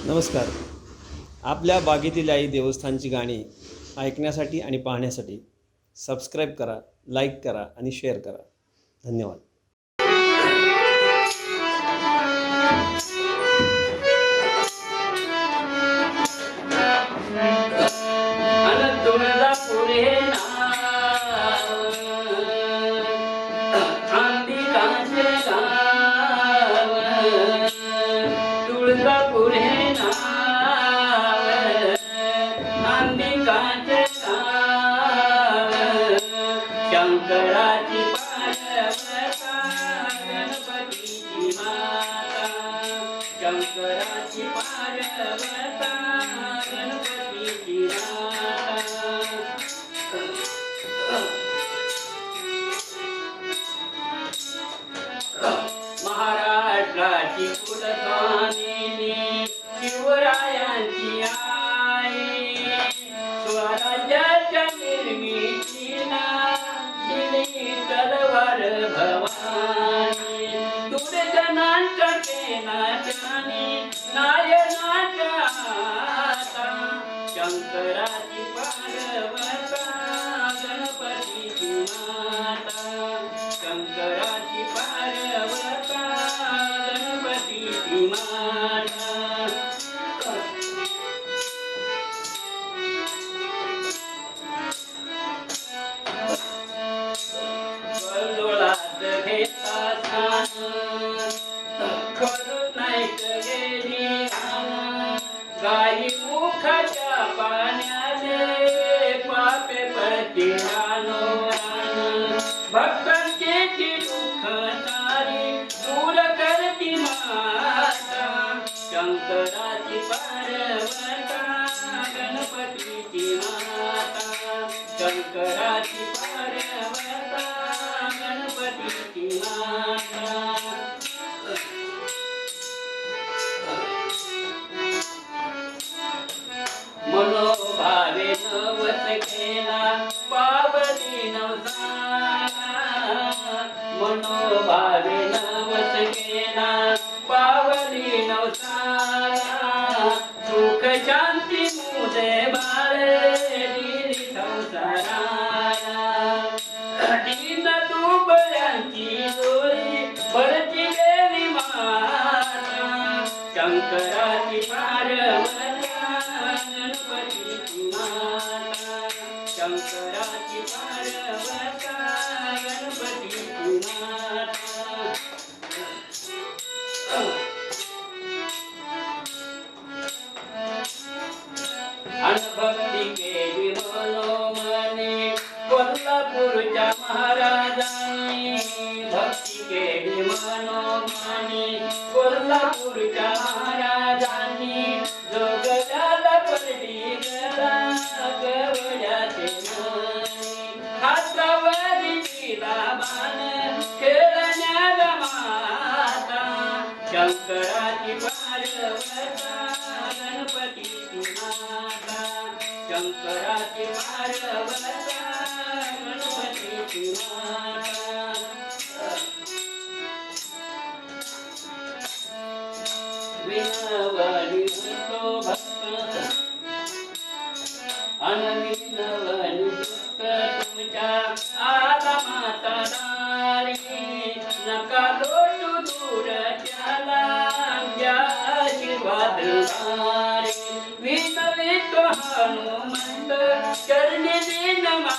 नमस्कार. आपल्या बागेतील आई देवस्थानची गाणी ऐकण्यासाठी आणि पाहण्यासाठी सबस्क्राईब करा, लाईक करा आणि शेअर करा. धन्यवाद. शंकराची पार्वता गणपतीची माता, शंकराची पार्वता गणपतीची माता. महाराष्ट्राची कुलस्वामिनी शिवरायांची आई, स्वराज्याच्या निर्मितीला दिली तलवार भवानी. दुर्जनांच्या केनाच्यानी नायनाच्या आता, शंकराची पार्वता गणपतीची माता, शंकराची पार्वता गणपतीची माता. गाई मुखाच्या पाण्याने पापे पडते रानो. भक्तांचे दुःख सारी दूर करती माता, शंकराची पार्वता गणपतीची माता, शंकराची पार्वता गणपतीची माता. मनोभावे नवस केला पावली नवसाला, मनोभावे नवस केला पावली नवसाला. सुख शांती मुदे बाळे दिली संसाराला, दीन दुबळ्यांची जोरी भरती देवी माता, शंकराची पार्वता गणपतीची माता, शंकराची पार्वता गणपतीची माता. अनभक्ती केली मनोमनी कोल्हापूरच्या महाराजांनी, भक्ती केली मनोमनी कोल्हापूरच्या महाराजांनी. जोगल्याला पडली गळा गवळ्याचे मनी, हातावरी तिला बाण खेळण्याला माता, शंकराची पार्वता गणपतीची माता, शंकराची पार्वता गणपतीची माता. विनवणी होतो भक्त अनविनवणी दुःख तुमच्या आला माता दारी. नका लोटू दूर त्याला घ्या आशीर्वाद दारी. विनवितो हनुमंत चरणी दीन मा